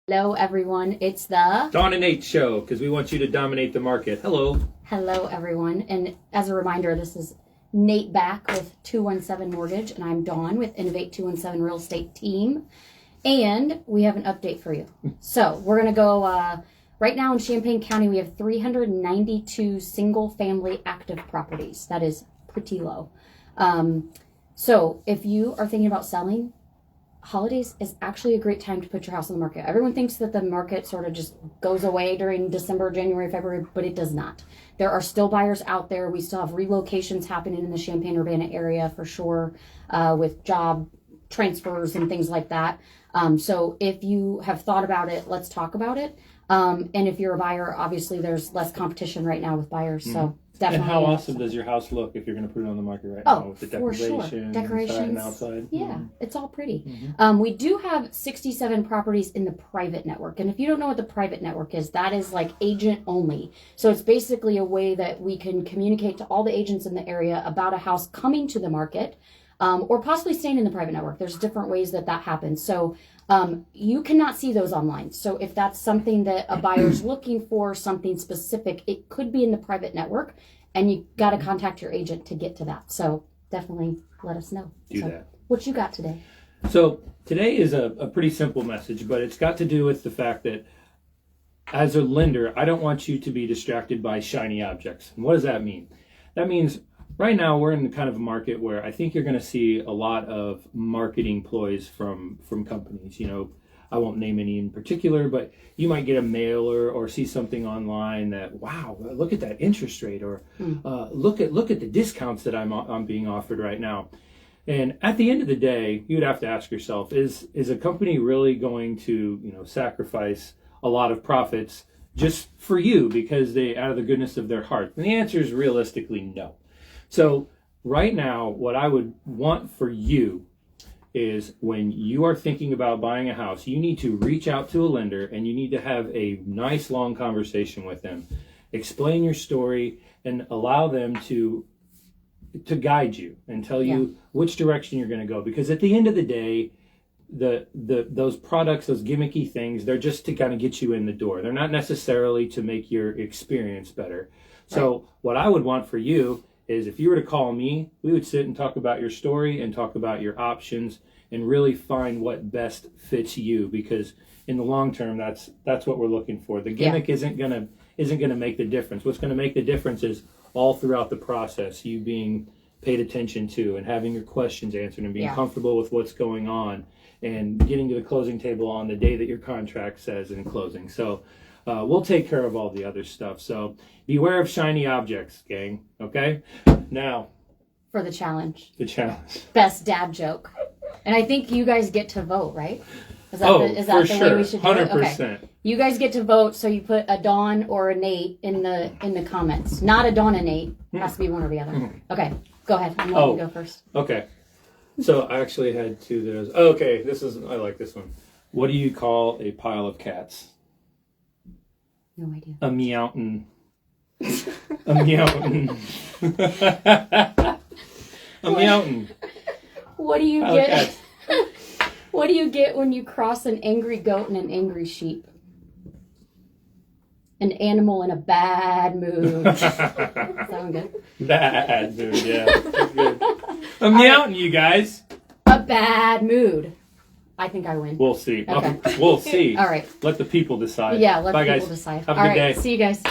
Hello, everyone. It's the DAWNNATE show, because we want you to dominate the market. Hello. Hello, everyone. And as a reminder, this is Nate back with 217 Mortgage, and I'm Dawn with Innovate 217 Real Estate Team. And we have an update for you. So we're going to go, right now in Champaign County, we have 392 single-family active properties. That is pretty low. So if you are thinking about selling, holidays is actually a great time to put your house on the market. Everyone thinks that the market sort of just goes away during December, January, February, but it does not. There are still buyers out there. We still have relocations happening in the Champaign-Urbana area for sure, with job transfers and things like that. So if you have thought about it, let's talk about it. And if you're a buyer, obviously there's less competition right now with buyers. So definitely. And how awesome does your house look if you're going to put it on the market right now with the decorations, sure. Decorations, inside and outside? Yeah, it's all pretty. We do have 67 properties in the private network. And if you don't know what the private network is, that is like agent only. So it's basically a way that we can communicate to all the agents in the area about a house coming to the market, or possibly staying in the private network. There's different ways that happens. So you cannot see those online. So if that's something that a buyer's looking for, something specific, it could be in the private network, and you got to contact your agent to get to that. So definitely let us know. Do that. What you got today? So today is a pretty simple message, but it's got to do with the fact that as a lender, I don't want you to be distracted by shiny objects. And what does that mean? That means right now we're in the kind of a market where I think you're going to see a lot of marketing ploys from companies. You know, I won't name any in particular, but you might get a mailer or see something online that, wow, look at that interest rate, or look at the discounts that I'm being offered right now. And at the end of the day, you'd have to ask yourself, is a company really going to, sacrifice a lot of profits just for you because they, out of the goodness of their heart? And the answer is realistically no. So right now, what I would want for you is, when you are thinking about buying a house, you need to reach out to a lender and you need to have a nice long conversation with them. Explain your story and allow them to guide you and tell you which direction you're going to go. Because at the end of the day, those products, those gimmicky things, they're just to kind of get you in the door. They're not necessarily to make your experience better. So what I would want for you is, if you were to call me, we would sit and talk about your story and talk about your options and really find what best fits you, because in the long term, that's what we're looking for. The gimmick isn't gonna make the difference. What's gonna make the difference is all throughout the process, you being paid attention to and having your questions answered and being comfortable with what's going on and getting to the closing table on the day that your contract says in closing. So we'll take care of all the other stuff. So beware of shiny objects, gang. Okay? Now, For the challenge. Best dad joke. And I think you guys get to vote, right? Is that the way we should do 100%. it? Okay. You guys get to vote, so you put a Dawn or a Nate in the comments. Not a Dawn and Nate. It has to be one or the other. Okay. Go ahead. I'm letting you go first. Okay. So I actually had two of those. Okay, I like this one. What do you call a pile of cats? No idea. A meowtin'. A meowtin'. A meowtin'. What do you get? What do you get when you cross an angry goat and an angry sheep? An animal in a bad mood. Sound good? Bad mood, yeah. That's good. A meowtin', you guys. A bad mood. I think I win. We'll see. Okay. We'll see. All right. Let the people decide. Yeah, let Bye, the people guys. decide. Have a good day. See you guys.